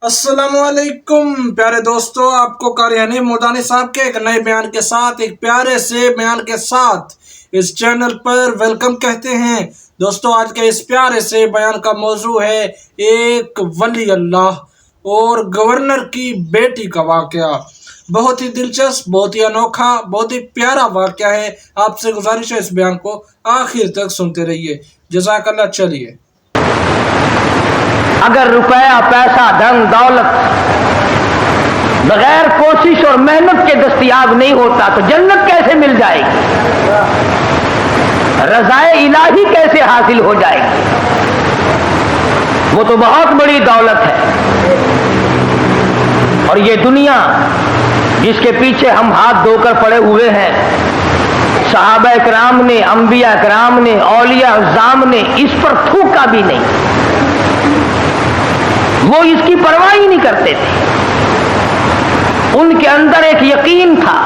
السلام علیکم پیارے دوستو، آپ کو قاری حنیف مودانی صاحب کے ایک نئے بیان کے ساتھ، ایک پیارے سے بیان کے ساتھ اس چینل پر ویلکم کہتے ہیں۔ دوستو، آج کے اس پیارے سے بیان کا موضوع ہے ایک ولی اللہ اور گورنر کی بیٹی کا واقعہ۔ بہت ہی دلچسپ، بہت ہی انوکھا، بہت ہی پیارا واقعہ ہے۔ آپ سے گزارش ہے اس بیان کو آخر تک سنتے رہیے۔ جزاک اللہ۔ چلیے، اگر روپیہ پیسہ دھن دولت بغیر کوشش اور محنت کے دستیاب نہیں ہوتا تو جنت کیسے مل جائے گی؟ رضائے الہی کیسے حاصل ہو جائے گی؟ وہ تو بہت بڑی دولت ہے۔ اور یہ دنیا جس کے پیچھے ہم ہاتھ دھو کر پڑے ہوئے ہیں، صحابہ کرام نے، انبیاء کرام نے، اولیاء اعظام نے اس پر تھوکا بھی نہیں، وہ اس کی پرواہ ہی نہیں کرتے تھے۔ ان کے اندر ایک یقین تھا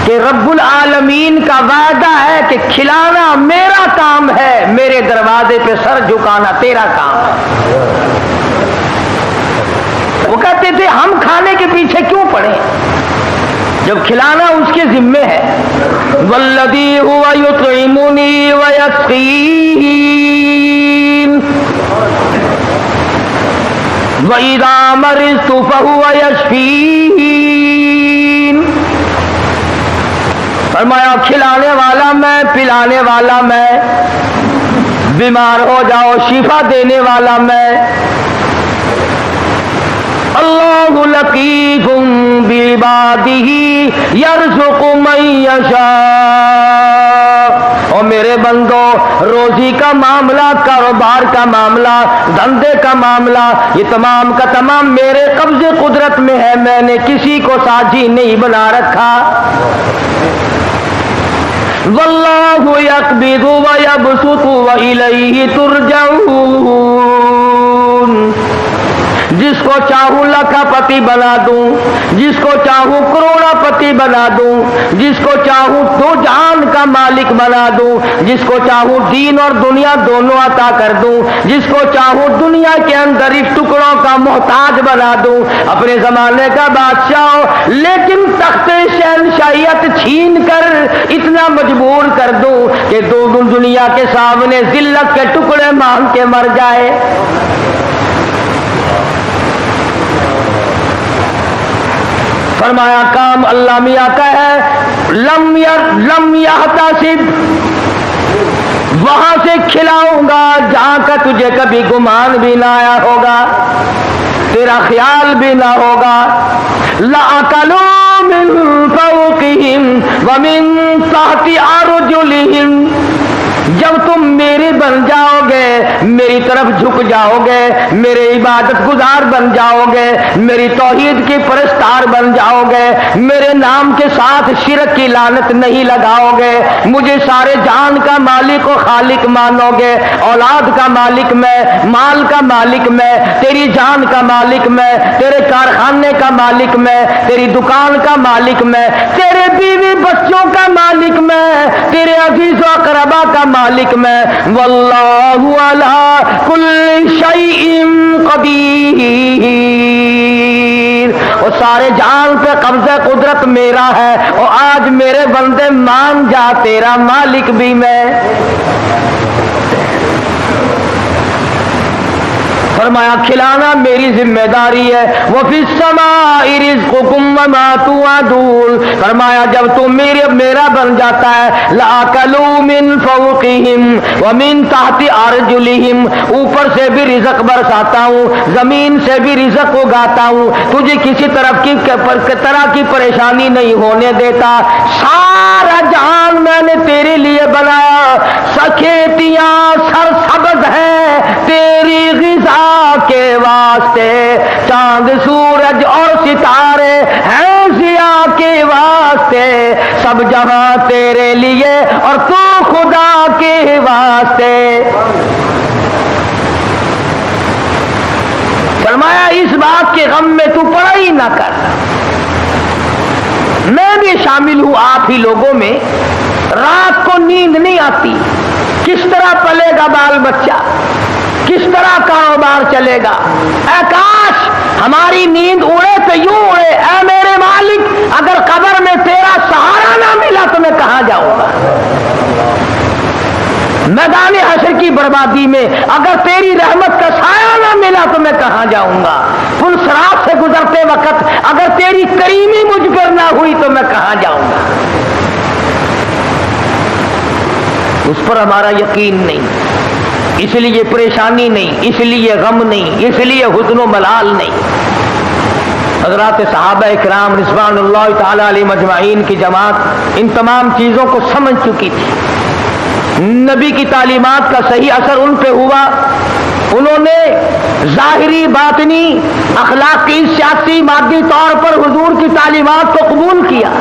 کہ رب العالمین کا وعدہ ہے کہ کھلانا میرا کام ہے، میرے دروازے پہ سر جھکانا تیرا کام ہے۔ وہ کہتے تھے ہم کھانے کے پیچھے کیوں پڑے جب کھلانا اس کے ذمے ہے۔ والذی هو یطعمنی ویسقین وَإِذَا مَرِضْتُ فَهُوَ يَشْفِينِ۔ فرمایا کھلانے والا میں، پلانے والا میں، بیمار ہو جاؤ شفا دینے والا میں۔ اللہ لطیف بعبادہ یرزق من یشاء۔ اور میرے بندو، روزی کا معاملہ، کاروبار کا معاملہ، دھندے کا معاملہ، یہ تمام کا تمام میرے قبضے قدرت میں ہے، میں نے کسی کو ساجی نہیں بنا رکھا۔ واللہ یقبض ویبسط والیہ ترجعون۔ جس کو چاہوں لاکھا پتی بنا دوں، جس کو چاہوں کروڑا پتی بنا دوں، جس کو چاہوں دو جہان کا مالک بنا دوں، جس کو چاہوں دین اور دنیا دونوں عطا کر دوں، جس کو چاہوں دنیا کے اندر اس ٹکڑوں کا محتاج بنا دوں، اپنے زمانے کا بادشاہ ہو، لیکن تخت شہنشاہیت چھین کر اتنا مجبور کر دوں کہ دو دنیا کے سامنے ذلت کے ٹکڑے مانگ کے مر جائے۔ فرمایا کام اللہ میاں کا ہے، لم یحتسب، وہاں سے کھلاؤں گا جہاں کا تجھے کبھی گمان بھی نہ آیا ہوگا، تیرا خیال بھی نہ ہوگا۔ لَأَكَلُوا مِن فَوْقِهِمْ وَمِن تَحْتِ أَرْجُلِهِمْ۔ جب تم میرے بن جاؤ گے، میری طرف جھک جاؤ گے، میرے عبادت گزار بن جاؤ گے، میری توحید کی پرستار بن جاؤ گے، میرے نام کے ساتھ شرک کی لعنت نہیں لگاؤ گے، مجھے سارے جان کا مالک و خالق مانو گے، اولاد کا مالک میں، مال کا مالک میں، تیری جان کا مالک میں، تیرے کارخانے کا مالک میں، تیری دکان کا مالک میں، تیرے بیوی بچوں کا مالک میں، تیرے عزیز و اقربا کا مالک میں۔ واللہ علی کل شیء قدیر۔ اور سارے جان پہ قبضہ قدرت میرا ہے، اور آج میرے بندے مان جا تیرا مالک بھی میں۔ فرمایا کھلانا میری ذمہ داری ہے۔ وَفِي السَّمَاءِ رِزْقُكُمْ وَمَا تُوعَدُونَ۔ فرمایا جب تم میرا بن جاتا ہے، لَأَكَلُوا مِن فَوْقِهِمْ وَمِن تَحْتِ أَرْجُلِهِمْ، اوپر سے بھی رزق برساتا ہوں، زمین سے بھی رزق اگاتا ہوں، تجھے کسی طرح کی پریشانی نہیں ہونے دیتا۔ سارا جہان میں نے تیرے لیے بنایا، کھیتیاں سرسبز ہیں تیری غذا کے واسطے، چاند سورج اور ستارے ہیں ضیاء کے واسطے، سب جہاں تیرے لیے اور تو خدا کے واسطے۔ فرمایا اس بات کے غم میں تو پڑا ہی نہ کر، میں بھی شامل ہوں آپ ہی لوگوں میں۔ رات کو نیند نہیں آتی، کس طرح پلے گا بال بچہ؟ کس طرح کاروبار چلے گا؟ اے کاش ہماری نیند اڑے تو یوں اڑے، اے میرے مالک اگر قبر میں تیرا سہارا نہ ملا تو میں کہاں جاؤں گا؟ میدان حشر کی بربادی میں اگر تیری رحمت کا سایہ نہ ملا تو میں کہاں جاؤں گا؟ پل صراط سے گزرتے وقت اگر تیری کریمی مجھ پر نہ ہوئی تو میں کہاں جاؤں گا؟ اس پر ہمارا یقین نہیں، اس لیے پریشانی نہیں، اس لیے غم نہیں، اس لیے حزن و ملال نہیں۔ حضرات صحابہ اکرام رضوان اللہ تعالی علیہ مجمعین کی جماعت ان تمام چیزوں کو سمجھ چکی تھی۔ نبی کی تعلیمات کا صحیح اثر ان پہ ہوا، انہوں نے ظاہری باطنی اخلاقی سیاسی مادی طور پر حضور کی تعلیمات کو قبول کیا۔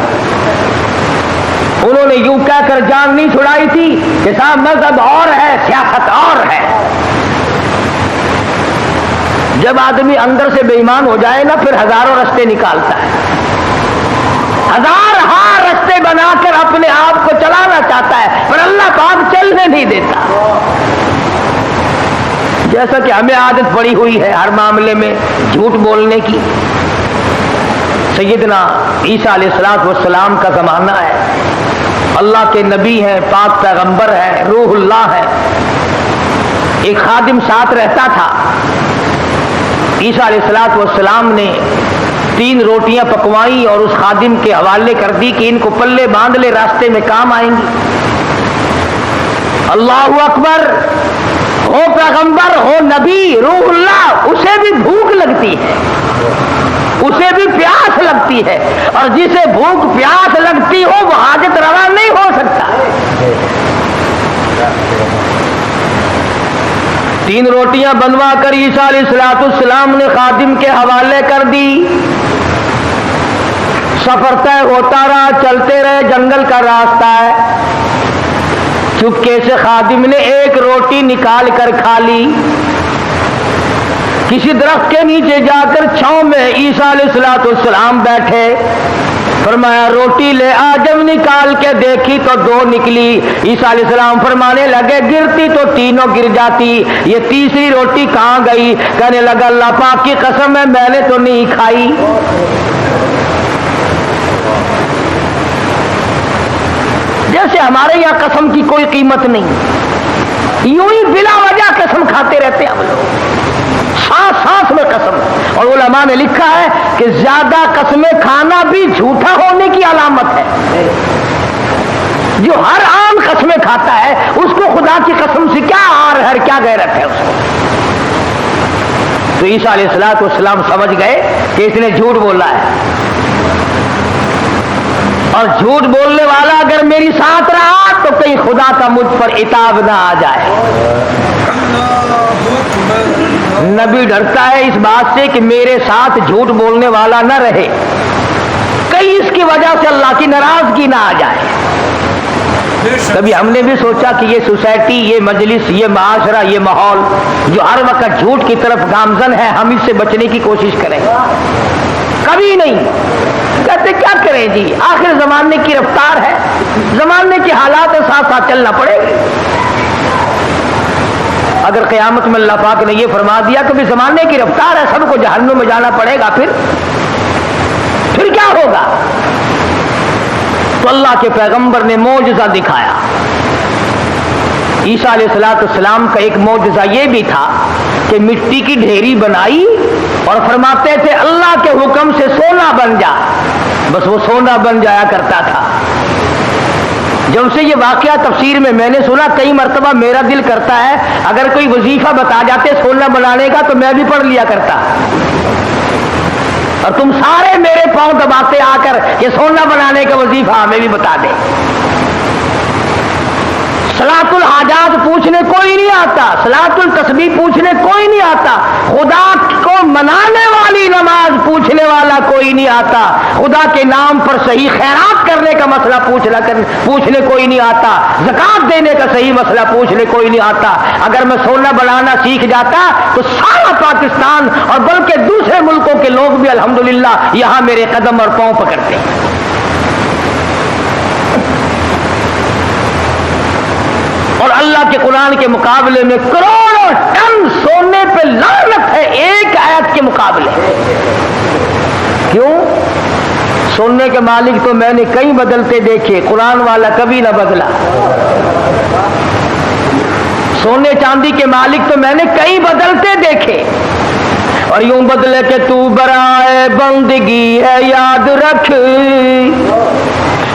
انہوں نے یوں کہہ کر جان نہیں چھڑائی تھی کہ صاحب مذہب اور ہے، سیاست اور ہے۔ جب آدمی اندر سے بے ایمان ہو جائے نا پھر ہزاروں رستے نکالتا ہے، ہزار رستے بنا کر اپنے آپ کو چلانا چاہتا ہے، پر اللہ پاک چلنے نہیں دیتا۔ جیسا کہ ہمیں عادت پڑی ہوئی ہے ہر معاملے میں جھوٹ بولنے کی۔ سیدنا عیسیٰ علیہ السلام کا زمانہ ہے، اللہ کے نبی ہیں، پاک پیغمبر ہے، روح اللہ ہے۔ ایک خادم ساتھ رہتا تھا، عیسیٰ علیہ السلام نے 3 روٹیاں پکوائیں اور اس خادم کے حوالے کر دی کہ ان کو پلے باندھ لے، راستے میں کام آئیں گی۔ اللہ اکبر، ہو پیغمبر ہو نبی روح اللہ، اسے بھی بھوک لگتی ہے، اسے بھی پیاس لگتی ہے، اور جسے بھوک پیاس لگتی ہو وہ حاجت روا نہیں ہو سکتا۔ 3 روٹیاں بنوا کر عیسیٰ علیہ السلام نے خادم کے حوالے کر دی۔ سفر طے ہوتا رہا، چلتے رہے، جنگل کا راستہ ہے۔ چپکے سے خادم نے 1 روٹی نکال کر کھا لی۔ کسی درخت کے نیچے جا کر چھاؤں میں عیسیٰ علیہ السلام بیٹھے، فرمایا روٹی لے آ۔ جب نکال کے دیکھی تو 2 نکلی۔ عیسیٰ علیہ السلام فرمانے لگے گرتی تو تینوں گر جاتی، یہ تیسری روٹی کہاں گئی؟ کہنے لگا اللہ پاک کی قسم ہے میں نے تو نہیں کھائی۔ جیسے ہمارے یہاں قسم کی کوئی قیمت نہیں، یوں ہی بلا وجہ قسم کھاتے رہتے ہیں ہم لوگ، سانس سانس میں قسم۔ اور علماء نے لکھا ہے کہ زیادہ قسمیں کھانا بھی جھوٹا ہونے کی علامت ہے۔ جو ہر عام قسمیں کھاتا ہے اس کو خدا کی قسم سے کیا آر ہے، کیا غیرت ہے اس کو۔ تو عیسیٰ علیہ السلام سمجھ گئے کہ اس نے جھوٹ بولا ہے، اور جھوٹ بولنے والا اگر میری ساتھ رہا تو کہیں خدا کا مجھ پر عتاب نہ آ جائے۔ نبی ڈرتا ہے اس بات سے کہ میرے ساتھ جھوٹ بولنے والا نہ رہے، کہیں اس کی وجہ سے اللہ کی ناراضگی نہ آ جائے۔ کبھی ہم نے بھی سوچا کہ یہ سوسائٹی، یہ مجلس، یہ معاشرہ، یہ ماحول جو ہر وقت جھوٹ کی طرف گامزن ہے، ہم اس سے بچنے کی کوشش کریں؟ کبھی نہیں۔ کہتے کیا کریں جی، آخر زمانے کی رفتار ہے، زمانے کے حالات کے ساتھ ساتھ چلنا پڑے گا۔ اگر قیامت میں اللہ پاک نے یہ فرما دیا کہ زمانے کی رفتار ہے، سب کو جہنم میں جانا پڑے گا، پھر کیا ہوگا؟ تو اللہ کے پیغمبر نے معجزہ دکھایا۔ عیسیٰ علیہ السلام کا ایک معجزہ یہ بھی تھا کہ مٹی کی ڈھیری بنائی اور فرماتے تھے اللہ کے حکم سے سونا بن جا، بس وہ سونا بن جایا کرتا تھا۔ جب سے یہ واقعہ تفسیر میں نے سنا، کئی مرتبہ میرا دل کرتا ہے اگر کوئی وظیفہ بتا جاتے سونا بنانے کا تو میں بھی پڑھ لیا کرتا، اور تم سارے میرے پاؤں دباتے آ کر کہ سونا بنانے کا وظیفہ ہمیں بھی بتا دے۔ صلاۃ الحاجات پوچھنے کوئی نہیں آتا، صلاۃ التسبیح پوچھنے کوئی نہیں آتا، خدا کو منانے والی نماز پوچھنے والا کوئی نہیں آتا، خدا کے نام پر صحیح خیرات کرنے کا مسئلہ پوچھنے کوئی نہیں آتا، زکوٰۃ دینے کا صحیح مسئلہ پوچھنے کوئی نہیں آتا۔ اگر میں سونا بنانا سیکھ جاتا تو سارا پاکستان اور بلکہ دوسرے ملکوں کے لوگ بھی الحمدللہ یہاں میرے قدم اور پاؤں پکڑتے۔ اور اللہ کے قرآن کے مقابلے میں کروڑوں ٹن سونے پہ لعنت ہے ایک آیت کے مقابلے. کیوں؟ سونے کے مالک تو میں نے کئی بدلتے دیکھے، قرآن والا کبھی نہ بدلا. سونے چاندی کے مالک تو میں نے کئی بدلتے دیکھے، اور یوں بدلے کہ تو برائے بندگی ہے یاد رکھ،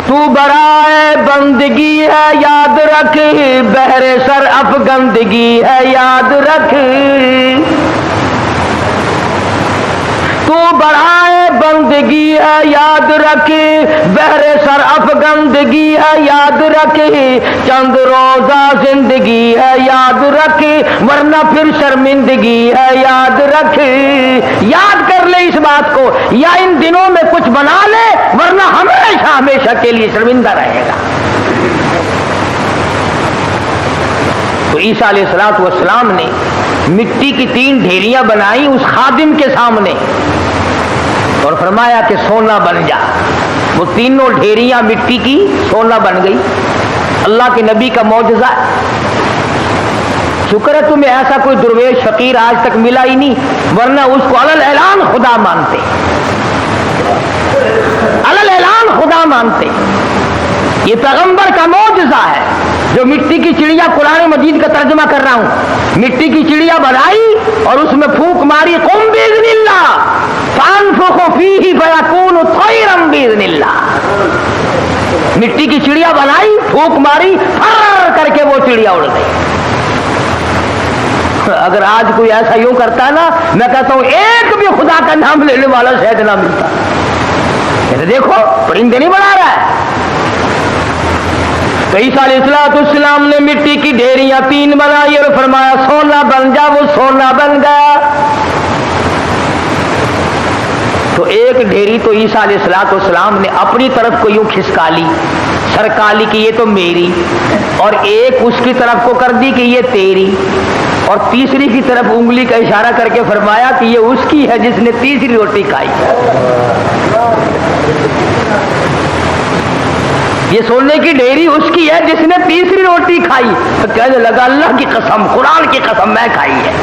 تو برائے بندگی ہے یاد رکھ، بہر سر افگندگی ہے یاد رکھ. تو برائے بندگی ہے یاد رکھ، بہر سر افگندگی ہے یاد رکھ، چند روزہ زندگی ہے یاد رکھ، ورنہ پھر شرمندگی ہے یاد رکھ. یاد کر لے اس بات کو، یا ان دنوں میں کچھ بنا لے ورنہ ہمیشہ ہمیشہ کے لیے شرمندہ رہے گا. تو عیسیٰ علیہ السلام نے مٹی کی 3 ڈھیریاں بنائی اس خادم کے سامنے اور فرمایا کہ سونا بن جا. وہ تینوں ڈھیریاں مٹی کی سونا بن گئی. اللہ کے نبی کا معجزہ. شکر ہے تمہیں ایسا کوئی درویش فقیر آج تک ملا ہی نہیں، ورنہ اس کو علل اعلان خدا مانتے، علل اعلان خدا مانتے. یہ پیغمبر کا معجزہ ہے جو مٹی کی چڑیا، قرآن مجید کا ترجمہ کر رہا ہوں، مٹی کی چڑیا بنائی اور اس میں پھونک ماری، قم باذن اللہ فانفخ فیہ فیکون طیرا باذن اللہ. مٹی کی چڑیا بنائی، پھونک ماری، پھر کر کے وہ چڑیا اڑ گئی. اگر آج کوئی ایسا یوں کرتا ہے نا، میں کہتا ہوں ایک بھی خدا کا نام لینے والا شاید نہ ملتا. دیکھو پرندے نہیں بنا رہا ہے. تو عیسیٰ علیہ السلام نے مٹی کی ڈھیریاں 3 بنائی اور فرمایا سونا بن جا. وہ سونا بن گیا. تو ایک ڈھیری تو عیسیٰ علیہ السلام نے اپنی طرف کو یوں کھسکا لی، سرکا لی کہ یہ تو میری، اور ایک اس کی طرف کو کر دی کہ یہ تیری، اور تیسری کی طرف انگلی کا اشارہ کر کے فرمایا کہ یہ اس کی ہے جس نے تیسری روٹی کھائی. یہ سونے کی ڈھیری اس کی ہے جس نے تیسری روٹی کھائی. تو کہنے لگا اللہ کی قسم، قرآن کی قسم، میں کھائی ہے.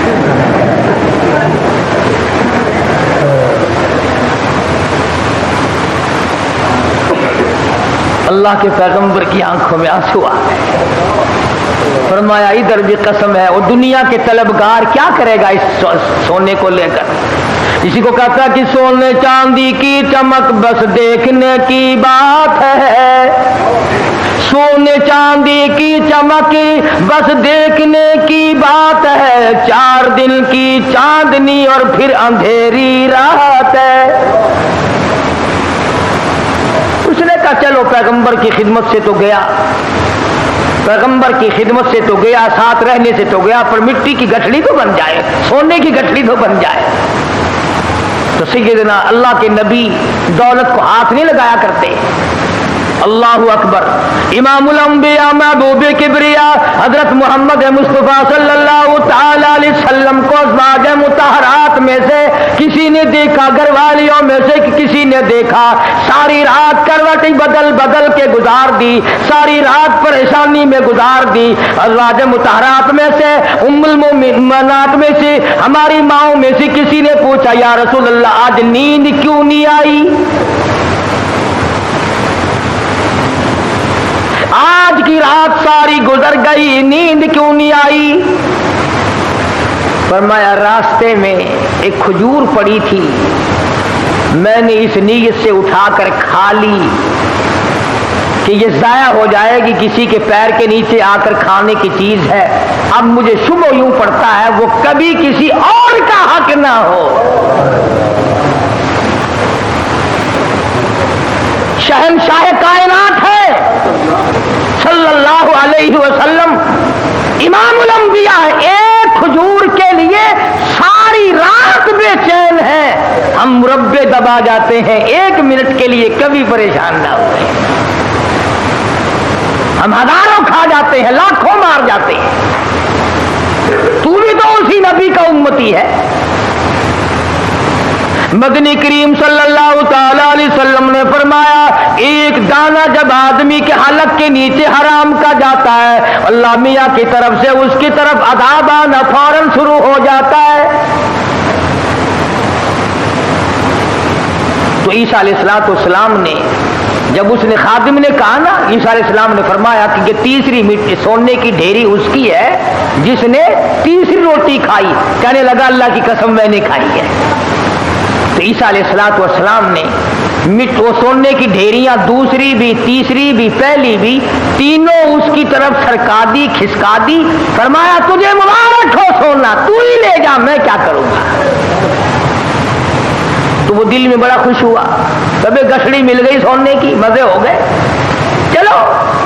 اللہ کے پیغمبر کی آنکھوں میں آنسو آ گئے. فرمایا ادھر بھی قسم ہے. وہ دنیا کے طلبگار کیا کرے گا اس سونے کو لے کر؟ اسی کو کہتا کہ سونے چاندی کی چمک بس دیکھنے کی بات ہے، سونے چاندی کی چمک بس دیکھنے کی بات ہے، 4 دن کی چاندنی اور پھر اندھیری رات ہے. اس نے کہا چلو پیغمبر کی خدمت سے تو گیا، پیغمبر کی خدمت سے تو گیا، ساتھ رہنے سے تو گیا، پر مٹی کی گٹھڑی تو بن جائے، سونے کی گٹھڑی تو بن جائے. تو سیدنا اللہ کے نبی دولت کو ہاتھ نہیں لگایا کرتے. اللہ اکبر. امام الانبیاء محبوب کبریا حضرت محمد مصطفیٰ صلی اللہ تعالی علیہ وسلم کو ازواج مطہرات میں سے کسی نے دیکھا، گھر والیوں میں سے کسی نے دیکھا، ساری رات کروٹیں بدل بدل کے گزار دی، ساری رات پریشانی میں گزار دی. ازواج مطہرات میں سے، ام المؤمنات میں سے، ہماری ماؤں میں سے کسی نے پوچھا یا رسول اللہ آج نیند کیوں نہیں آئی؟ آج کی رات ساری گزر گئی، نیند کیوں نہیں آئی؟ فرمایا راستے میں ایک کھجور پڑی تھی، میں نے اس نیت سے اٹھا کر کھا لی کہ یہ ضائع ہو جائے گی، کسی کے پیر کے نیچے آ کر کھانے کی چیز ہے. اب مجھے شبہ یوں پڑتا ہے وہ کبھی کسی اور کا حق نہ ہو. شہنشاہ کائنات ہے صلی اللہ علیہ وسلم، امام الانبیاء، ایک کھجور کے لیے ساری رات بے چین ہے. ہم مربے دبا جاتے ہیں، 1 منٹ کے لیے کبھی پریشان نہ ہوئے. ہم ہزاروں کھا جاتے ہیں، لاکھوں مار جاتے ہیں. تو بھی تو اسی نبی کا امتی ہے. مدنی کریم صلی اللہ تعالی علیہ وسلم نے فرمایا ایک دانہ جب آدمی کے حلق کے نیچے حرام کا جاتا ہے اللہ میاں کی طرف سے اس کی طرف عذاب آنا فوراً شروع ہو جاتا ہے. تو عیسیٰ علیہ السلام نے جب اس نے خادم نے کہا نا, عیسیٰ علیہ السلام نے فرمایا کہ یہ تیسری سونے کی ڈھیری اس کی ہے جس نے تیسری روٹی کھائی. کہنے لگا اللہ کی قسم میں نے کھائی ہے. تو عیسیٰ علیہ السلام نے وہ سونے کی ڈھیریاں دوسری بھی تیسری بھی پہلی بھی تینوں اس کی طرف سرکا دی کھسکا دی. فرمایا تجھے مبارک ہو سونا, تو ہی لے جا, میں کیا کروں گا. تو وہ دل میں بڑا خوش ہوا, کبھی گٹھڑی مل گئی سونے کی, مزے ہو گئے. چلو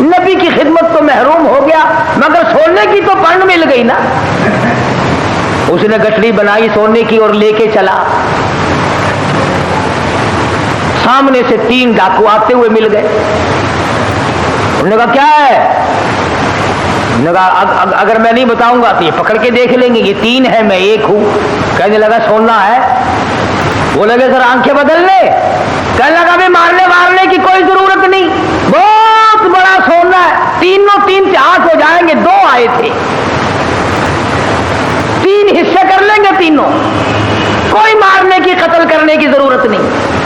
نبی کی خدمت تو محروم ہو گیا مگر سونے کی تو پن مل گئی نا. اس نے گٹھڑی بنائی سونے کی اور لے کے چلا. سامنے سے 3 ڈاکو آتے ہوئے مل گئے. انہوں نے کہا کیا ہے؟ انہوں نے کہا اگر میں نہیں بتاؤں گا تو یہ پکڑ کے دیکھ لیں گے, یہ 3 ہے میں 1 ہوں. کہنے لگا سونا ہے. وہ لگے سر آنکھیں بدلنے. کہنے لگا بھی مارنے کی کوئی ضرورت نہیں, بہت بڑا سونا ہے. تینوں 3 ہاتھ ہو جائیں گے, 2 آئے تھے, 3 حصے کر لیں گے تینوں, کوئی مارنے کی قتل کرنے کی ضرورت نہیں.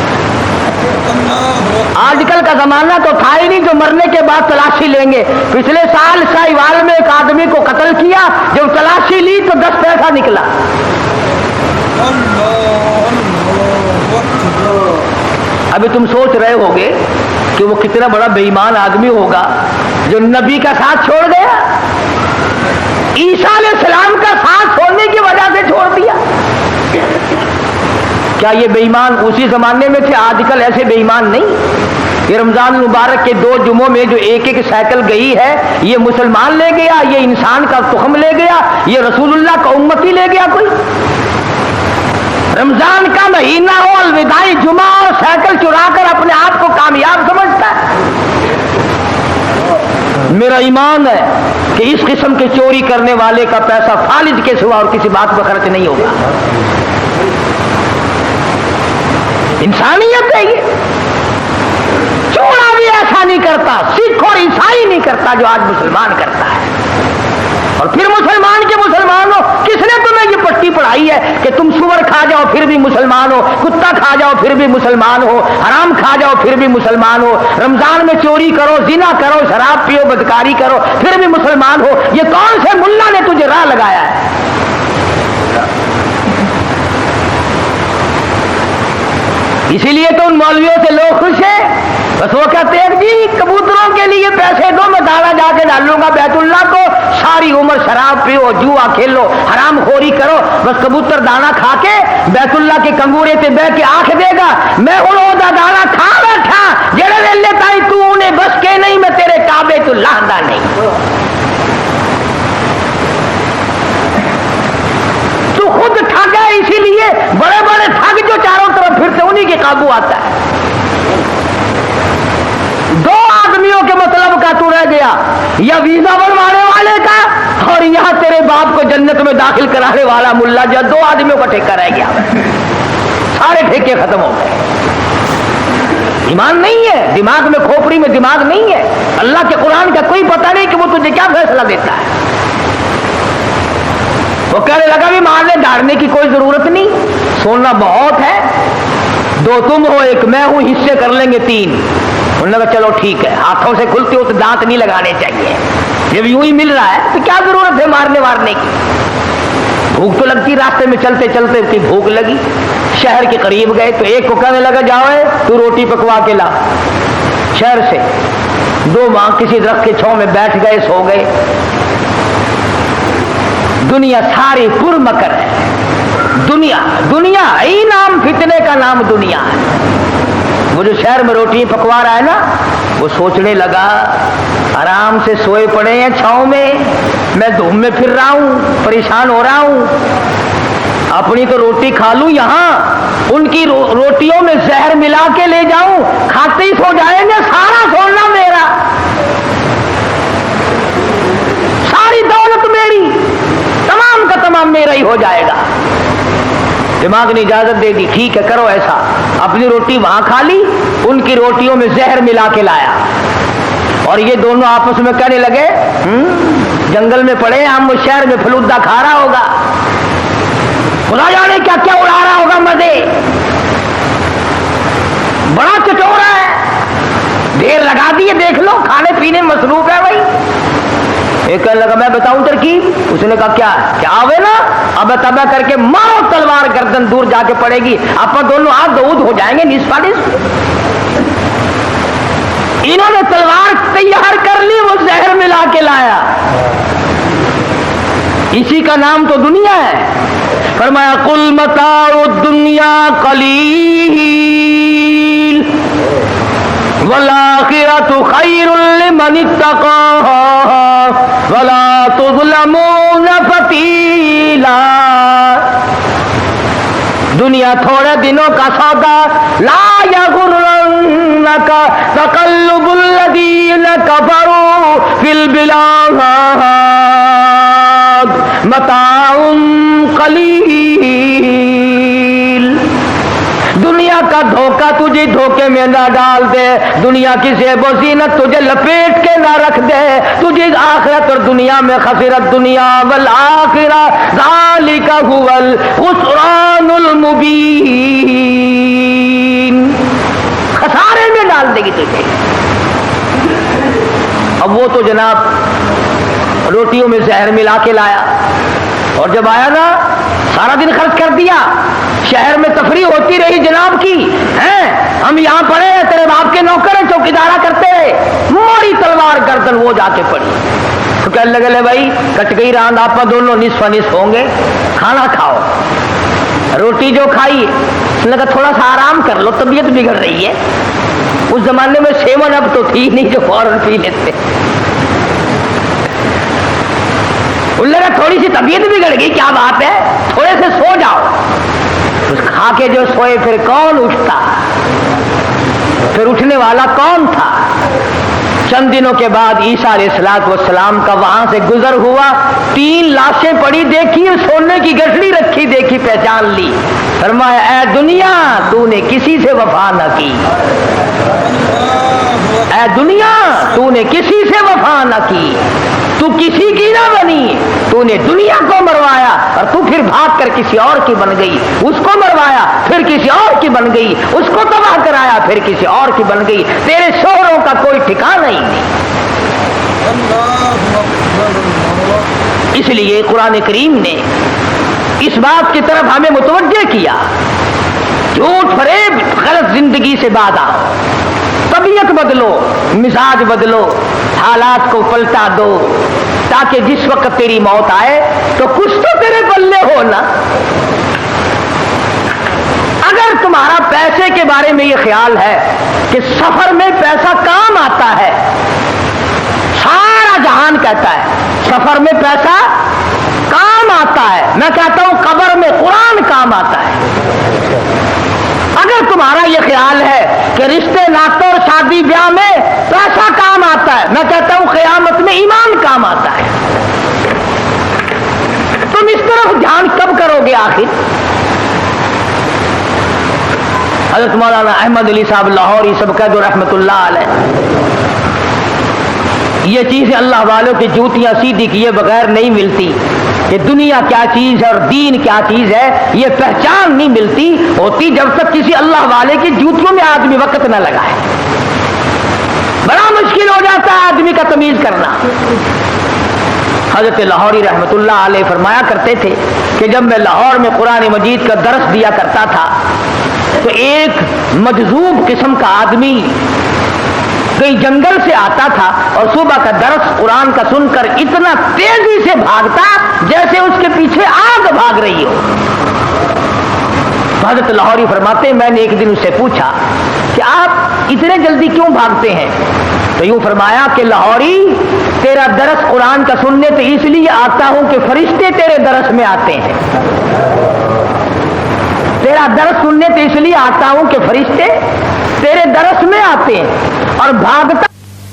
آج کل کا زمانہ تو تھا ہی نہیں جو مرنے کے بعد تلاشی لیں گے. پچھلے سال ساہیوال میں ایک آدمی کو قتل کیا, جب تلاشی لی تو 10 پیسہ نکلا. ابھی تم سوچ رہے ہوگے کہ وہ کتنا بڑا بے ایمان آدمی ہوگا جو نبی کا ساتھ چھوڑ گیا, عیسیٰ علیہ السلام کا ساتھ چھوڑنے کی وجہ سے چھوڑ دیا. کیا یہ بے ایمان اسی زمانے میں تھے؟ آج کل ایسے بے ایمان نہیں. یہ رمضان مبارک کے 2 جمعوں میں جو ایک سائیکل گئی ہے یہ مسلمان لے گیا, یہ انسان کا تخم لے گیا, یہ رسول اللہ کا امتی لے گیا. کوئی رمضان کا مہینہ ہو, الوداعی جمعہ اور سائیکل چرا کر اپنے آپ کو کامیاب سمجھتا ہے. میرا ایمان ہے کہ اس قسم کے چوری کرنے والے کا پیسہ فالج کے سوا اور کسی بات پر خرچ نہیں ہوگا. انسانیت ہے یہ. چوڑا بھی ایسا نہیں کرتا, سکھ اور عیسائی نہیں کرتا جو آج مسلمان کرتا ہے. اور پھر مسلمان کے مسلمان ہو, کس نے تمہیں یہ پٹی پڑھائی ہے کہ تم سور کھا جاؤ پھر بھی مسلمان ہو, کتا کھا جاؤ پھر بھی مسلمان ہو, حرام کھا جاؤ پھر بھی مسلمان ہو, رمضان میں چوری کرو, زنا کرو, شراب پیو, بدکاری کرو پھر بھی مسلمان ہو. یہ کون سے ملا نے تجھے راہ لگایا ہے؟ اسی لیے تو ان مولویوں سے لوگ خوش ہیں. بس وہ کہتے ہیں جی کبوتروں کے لیے پیسے دو, میں دانا جا کے ڈالوں گا بیت اللہ کو, ساری عمر شراب پیو, جوا کھیلو, حرام خوری کرو, بس کبوتر دانا کھا کے بیت اللہ کے کنگورے تے بہ کے آنکھ دے گا میں ہوں دانا کھا بیٹھا جڑے ویلے تائی تو انہیں بس کے نہیں, میں تیرے کعبے تو لاندہ نہیں. تو خود ٹھگ ہے, اسی لیے بڑے بڑے ٹھگ جو چاروں طرف پھرتے انہی کے قابو آتا ہے. 2 آدمیوں کے مطلب کا تو رہ گیا, یا ویزا بنوانے والے کا اور یہاں تیرے باپ کو جنت میں داخل کرانے والا ملا. جو 2 آدمیوں کا ٹھیکہ رہ گیا, سارے ٹھیکے ختم ہو گئے. ایمان نہیں ہے, دماغ میں کھوپڑی میں دماغ نہیں ہے. اللہ کے قرآن کا کوئی پتہ نہیں کہ وہ تجھے کیا فیصلہ دیتا ہے. وہ کہنے لگا بھی مارنے ڈالنے کی کوئی ضرورت نہیں, سونا بہت ہے, 2 تم ہو 1 میں ہوں, حصے کر لیں گے 3. انہوں نے کہا چلو ٹھیک ہے. ہاتھوں سے کھلتے ہو تو دانت نہیں لگانے چاہیے, جب یوں ہی مل رہا ہے تو کیا ضرورت ہے مارنے وارنے کی. بھوک تو لگتی, راستے میں چلتے چلتے اتنی بھوک لگی, شہر کے قریب گئے تو ایک کو کہنے لگا جاؤ تو روٹی پکوا کے لا. شہر سے 2 ماں کسی درخت کے چھاؤں میں بیٹھ گئے, سو گئے. دنیا ساری پر مکر ہے. دنیا ہی نام فتنے کا نام دنیا ہے. وہ جو شہر میں روٹی پکوا رہا ہے نا, وہ سوچنے لگا آرام سے سوئے پڑے ہیں چھاؤں میں, میں دھوم میں پھر رہا ہوں, پریشان ہو رہا ہوں, اپنی تو روٹی کھا لوں یہاں, ان کی روٹیوں میں زہر ملا کے لے جاؤں, کھاتے ہی سو جائیں گے, سارا سونا میرا, ساری دولت میری, تمام کا تمام میرا ہی ہو جائے گا. دماغ نے اجازت دے دی، ٹھیک ہے کرو ایسا۔ اپنی روٹی وہاں کھا لی، ان کی روٹیوں میں زہر ملا کے لایا، اور یہ دونوں آپس میں کہنے لگے جنگل میں پڑے ہم شہر میں فلودہ کھا رہا ہوگا، خدا جانے کیا کیا اڑا رہا ہوگا مزے، بڑا چٹورا ہے، دیر لگا دیے، دیکھ لو کھانے پینے مصروف ہے بھائی۔ ایک کہنے لگا میں بتاؤں ترکیب، اس نے کہا کیا ہے؟ کیا آوے نا اب تبا کر کے مارو تلوار، گردن دور جا کے پڑے گی، آپ دونوں ہاتھ دودھ ہو جائیں گے نصف نصف۔ انہوں نے تلوار تیار کر لی، وہ زہر ملا کے لایا، اسی کا نام تو دنیا ہے۔ فرمایا قل متاع الدنیا قلیل والآخرۃ خیر لمن اتقى ولا تظلمون فتیلا۔ دنیا تھوڑے دنوں کا سودا، لا یغرنک تقلب الذین کفروا فی البلاد متاع قلیل۔ دنیا کا دھوکہ تجھے دھوکے میں نہ ڈال دے، دنیا کی زیب و زینت تجھے لپیٹ کے نہ رکھ دے، تجھے آخرت اور دنیا میں خسرت دنیا والآخرہ ذالک هو الخسران المبین، خسارے میں ڈال دے گی تجھے۔ اب وہ تو جناب روٹیوں میں زہر ملا کے لایا، اور جب آیا نا سارا دن خرچ کر دیا، شہر میں تفریح ہوتی رہی جناب کی، ہیں ہم یہاں پڑے ہیں، تیرے باپ کے نوکر ہیں، چوکیدارا کرتے رہے، موڑی تلوار گردن وہ جا کے پڑی۔ تو کہنے لگے لے بھائی کٹ گئی راند، آپ دونوں نصف نصف ہوں گے، کھانا کھاؤ۔ روٹی جو کھائی اس نے کہا تھوڑا سا آرام کر لو، طبیعت بگڑ رہی ہے۔ اس زمانے میں سیون اب تو تھی نہیں جو فوراً پی لیتے، ان لوگوں تھوڑی سی طبیعت بگڑ گئی، کیا بات ہے تھوڑے سے سو جاؤ۔ اس کھا کے جو سوئے پھر کون اٹھتا، پھر اٹھنے والا کون تھا؟ چند دنوں کے بعد عیسیٰ علیہ السلام کا وہاں سے گزر ہوا، 3 لاشیں پڑی دیکھی، سونے کی گٹھڑی رکھی دیکھی، پہچان لی۔ فرمایا اے دنیا تو نے کسی سے وفا نہ کی، اے دنیا تو نے کسی سے وفا نہ کی، تو کسی کی نہ بنی، تو نے دنیا کو مروایا اور تو پھر بھاگ کر کسی اور کی بن گئی، اس کو مروایا پھر کسی اور کی بن گئی، اس کو تباہ کرایا پھر کسی اور کی بن گئی، تیرے شوہروں کا کوئی ٹھکانہ ہی نہیں۔ اس لیے قرآن کریم نے اس بات کی طرف ہمیں متوجہ کیا، جھوٹ فریب غلط زندگی سے باز آؤ، طبیعت بدلو، مزاج بدلو، حالات کو پلٹا دو، تاکہ جس وقت تیری موت آئے تو کچھ تو تیرے پلے ہو نا۔ اگر تمہارا پیسے کے بارے میں یہ خیال ہے کہ سفر میں پیسہ کام آتا ہے، سارا جہان کہتا ہے سفر میں پیسہ کام آتا ہے، میں کہتا ہوں قبر میں قرآن کام آتا ہے۔ اگر تمہارا یہ خیال ہے کہ رشتے ناطوں اور شادی بیاہ میں پیسہ کام آتا ہے، میں کہتا ہوں قیامت میں ایمان کام آتا ہے۔ تم اس طرف دھیان کب کرو گے آخر؟ حضرت مولانا احمد علی صاحب لاہوری سب کہہ دو رحمت اللہ علیہ، یہ چیزیں اللہ والوں کی جوتیاں سیدھی کیے بغیر نہیں ملتی، کہ دنیا کیا چیز ہے اور دین کیا چیز ہے یہ پہچان نہیں ملتی ہوتی جب تک کسی اللہ والے کی جوتیوں میں آدمی وقت نہ لگائے، بڑا مشکل ہو جاتا ہے آدمی کا تمیز کرنا۔ حضرت لاہوری رحمت اللہ علیہ فرمایا کرتے تھے کہ جب میں لاہور میں قرآن مجید کا درس دیا کرتا تھا تو ایک مجذوب قسم کا آدمی کئی جنگل سے آتا تھا اور صبح کا درس قرآن کا سن کر اتنا تیزی سے بھاگتا جیسے اس کے پیچھے آگ بھاگ رہی ہو۔ حضرت لاہوری فرماتے ہیں میں نے ایک دن اس سے پوچھا کہ آپ اتنے جلدی کیوں بھاگتے ہیں؟ تو یوں فرمایا کہ لاہوری تیرا درس قرآن کا سننے تو اس لیے آتا ہوں کہ فرشتے تیرے درس میں آتے ہیں، تیرا درس سننے تو اس لیے آتا ہوں کہ فرشتے تیرے درس میں آتے ہیں، اور بھاگتا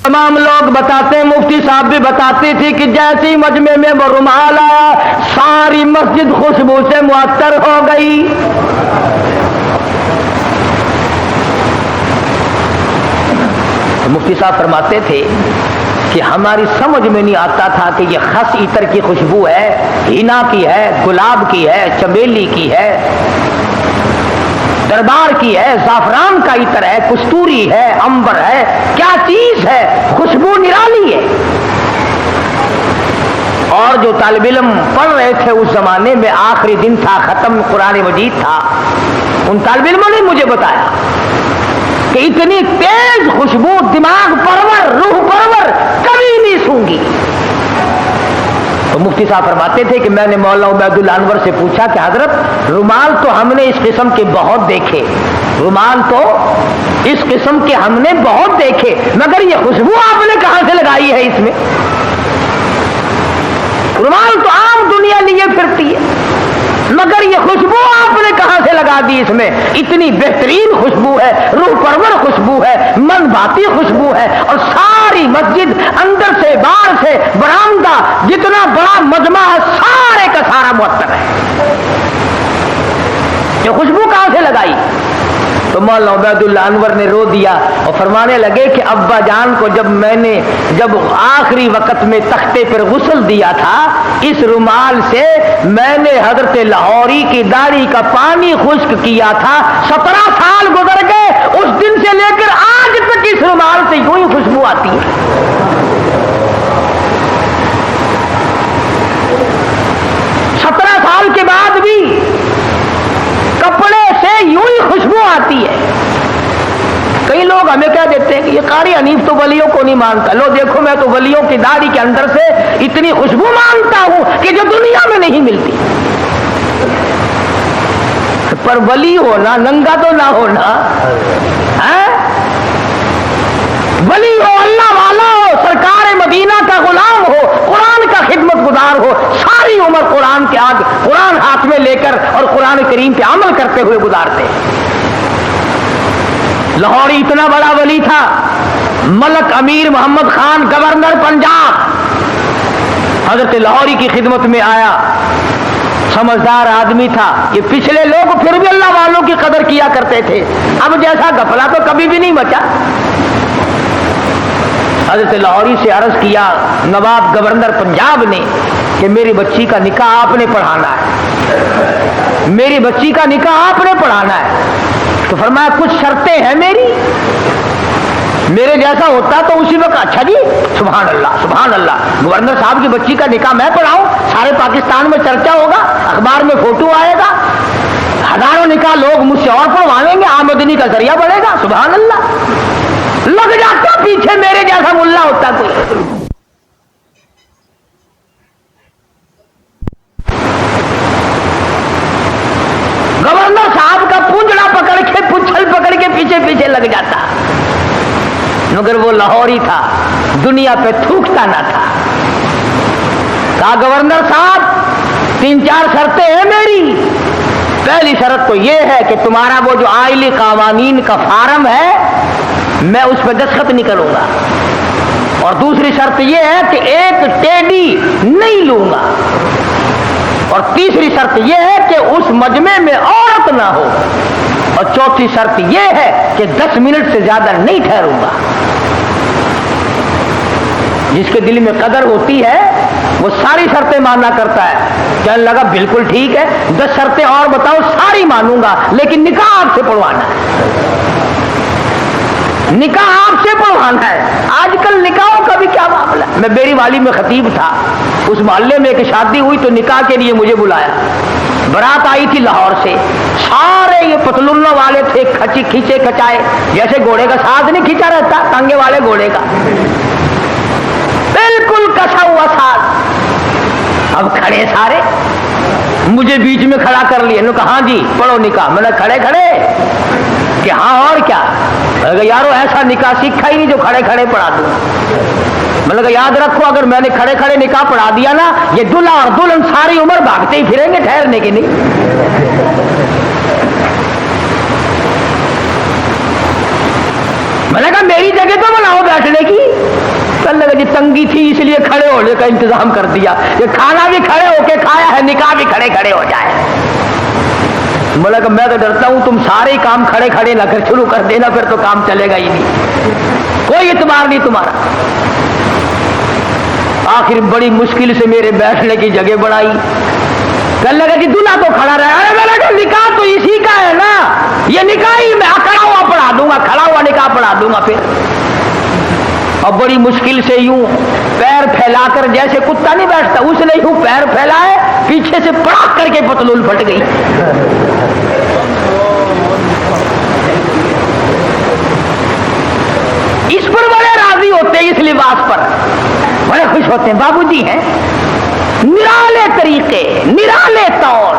تمام لوگ بتاتے ہیں، مفتی صاحب بھی بتاتی تھی کہ جیسے ہی مجمع میں وہ رومال آیا ساری مسجد خوشبو سے معطر ہو گئی۔ مفتی صاحب فرماتے تھے کہ ہماری سمجھ میں نہیں آتا تھا کہ یہ خس عطر کی خوشبو ہے، ہینا کی ہے، گلاب کی ہے، چمیلی کی ہے، دربار کی ہے، زعفران کا عطر ہے، کستوری ہے، عنبر ہے، کیا چیز ہے، خوشبو نرالی ہے۔ اور جو طالب علم پڑھ رہے تھے اس زمانے میں، آخری دن تھا، ختم قرآن مجید تھا، ان طالب علموں نے مجھے بتایا کہ اتنی تیز خوشبو دماغ پرور، روح پرور کبھی نہیں سونگی۔ تو مفتی صاحب فرماتے تھے کہ میں نے مولانا عبید اللہ انور سے پوچھا کہ حضرت رومال تو ہم نے اس قسم کے بہت دیکھے، رومال تو اس قسم کے ہم نے بہت دیکھے، مگر یہ خوشبو آپ نے کہاں سے لگائی ہے اس میں؟ رومال تو عام دنیا لیے پھرتی ہے، مگر یہ خوشبو آپ نے کہاں سے لگا دی اس میں؟ اتنی بہترین خوشبو ہے، روح پرور خوشبو ہے، من بھاتی خوشبو ہے، اور ساری مسجد اندر سے باہر سے برآمدہ جتنا بڑا مجمع ہے سارے کا سارا معطر ہے۔ یہ خوشبو کہاں سے لگائی؟ تو مولانا عبید اللہ انور نے رو دیا اور فرمانے لگے کہ ابا جان کو جب آخری وقت میں تختے پر غسل دیا تھا، اس رومال سے میں نے حضرت لاہوری کی داڑھی کا پانی خشک کیا تھا، 17 سال گزر گئے، اس دن سے لے کر آج تک اس رومال سے یوں ہی خوشبو آتی ہے۔ 17 سال کے بعد بھی کپڑے سے یوں ہی خوشبو آتی ہے۔ کئی لوگ ہمیں کہہ دیتے ہیں کہ یہ قاری حنیف تو ولیوں کو نہیں مانتا، لو دیکھو میں تو ولیوں کی داڑھی کے اندر سے اتنی خوشبو مانتا ہوں کہ جو دنیا میں نہیں ملتی۔ پر ولی ہونا ننگا تو نہ ہونا، ولی ہو، اللہ والا ہو، سرکار مدینہ کا غلام ہو، قرآن کا خدمت گزار ہو، ساری عمر قرآن کے آگے قرآن ہاتھ میں لے کر اور قرآن کریم پہ عمل کرتے ہوئے گزارتے۔ لاہوری اتنا بڑا ولی تھا، ملک امیر محمد خان گورنر پنجاب حضرت لاہوری کی خدمت میں آیا، سمجھدار آدمی تھا۔ یہ پچھلے لوگ پھر بھی اللہ والوں کی قدر کیا کرتے تھے، اب جیسا گھپلا تو کبھی بھی نہیں بچا۔ حضرت لاہوری سے عرض کیا نواب گورنر پنجاب نے کہ میری بچی کا نکاح آپ نے پڑھانا ہے، میری بچی کا نکاح آپ نے پڑھانا ہے۔ تو فرمایا کچھ شرطیں ہیں میری، میرے جیسا ہوتا تو اسی وقت اچھا جی سبحان اللہ سبحان اللہ، گورنر صاحب کی بچی کا نکاح میں پڑھاؤں، سارے پاکستان میں چرچا ہوگا، اخبار میں فوٹو آئے گا، ہزاروں نکاح لوگ مجھ سے اور پڑھوائیں گے، آمدنی کا ذریعہ بڑھے گا۔ سبحان اللہ، لگ جاتا پیچھے میرے جیسا ملا ہوتا کوئی۔ گورنر صاحب کا پونجڑا پکڑ کے پچھل پکڑ کے پیچھے پیچھے لگ جاتا، مگر وہ لاہوری تھا، دنیا پہ تھوکتا نہ تھا۔ کہا گورنر صاحب 3-4 شرطیں ہیں میری، پہلی شرط تو یہ ہے کہ تمہارا وہ جو آئلی قوانین کا فارم ہے میں اس پہ دستخط نہیں کروں گا، اور دوسری شرط یہ ہے کہ ایک ٹیڈی نہیں لوں گا، اور تیسری شرط یہ ہے کہ اس مجمع میں عورت نہ ہو، اور چوتھی شرط یہ ہے کہ 10 منٹ سے زیادہ نہیں ٹھہروں گا۔ جس کے دل میں قدر ہوتی ہے وہ ساری شرطیں ماننا کرتا ہے۔ کہنے لگا بالکل ٹھیک ہے، 10 شرطیں اور بتاؤ، ساری مانوں گا، لیکن نکاح آپ سے پڑھوانا ہے، نکاح آپ سے پڑھوانا ہے۔ آج کل نکاحوں کا بھی کیا معاملہ ہے۔ میں بیری والی میں خطیب تھا، اس محلے میں ایک شادی ہوئی تو نکاح کے لیے مجھے بلایا، برات آئی تھی لاہور سے، سارے یہ پتلونوں والے تھے، کھینچے کچائے، جیسے گھوڑے کا ساتھ نہیں کھینچا رہتا ٹانگے والے گھوڑے کا، بالکل کسا ہوا ساتھ۔ اب کھڑے سارے، مجھے بیچ میں کھڑا کر لیا، انہوں نے کہا ہاں جی پڑھو نکاح۔ میں نے کھڑے کہ ہاں اور کیا؟ میں نے کہا یارو ایسا نکاح سیکھا ہی نہیں جو کھڑے کھڑے پڑھا دوں۔ میں نے کہا یاد رکھو اگر میں نے کھڑے کھڑے نکاح پڑھا دیا نا، یہ دلہا اور دلہن ساری عمر بھاگتے ہی پھریں گے، ٹھہرنے کے نہیں۔ میں نے کہا میری جگہ تو بناؤ بیٹھنے کی. کہنے لگا جی تنگی تھی اس لیے کھڑے ہونے کا انتظام کر دیا, یہ کھانا بھی کھڑے ہو کے کھایا ہے, نکاح بھی کھڑے کھڑے ہو جائے. بولا کہ میں تو ڈرتا ہوں تم سارے ہی کام کھڑے کھڑے نہ کر شروع کر دینا, پھر تو کام چلے گا ہی نہیں, کوئی اعتبار نہیں تمہارا. آخر بڑی مشکل سے میرے بیٹھنے کی جگہ بنائی. کہنے لگا کہ دلہا تو کھڑا رہا. ارے میں نے کہا نکاح تو اسی کا ہے نا, یہ نکاح ہی میں کھڑا ہوا پڑھا دوں گا, کھڑا ہوا نکاح پڑھا دوں گا. پھر اور بڑی مشکل سے یوں پیر پھیلا کر, جیسے کتا نہیں بیٹھتا اس نے یوں پیر پھیلائے, پیچھے سے پڑاک کر کے پتلون پھٹ گئی. اس پر بڑے راضی ہوتے ہیں, اس لباس پر بڑے خوش ہوتے ہیں. بابو جی ہیں نرالے طریقے, نرالے طور,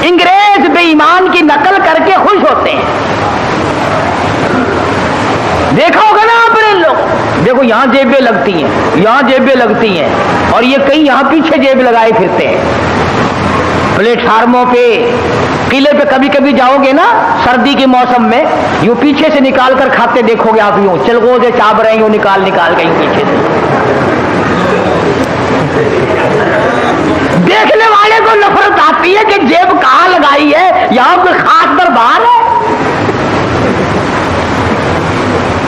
انگریز بے ایمان کی نقل کر کے خوش ہوتے ہیں. دیکھا ہوگا نا آپ نے لوگ, دیکھو یہاں جیبیں لگتی ہیں, یہاں جیبیں لگتی ہیں, اور یہ کئی یہاں پیچھے جیب لگائے پھرتے ہیں. پلیٹ فارموں پہ, قلعے پہ کبھی کبھی جاؤ گے نا سردی کے موسم میں, یوں پیچھے سے نکال کر کھاتے دیکھو گے آپ, یوں چلغوزے چاپ رہے ہیں, یوں نکال کے پیچھے سے. دیکھنے والے کو نفرت آتی ہے کہ جیب کہاں لگائی ہے, یہاں کوئی خاص دربار ہے.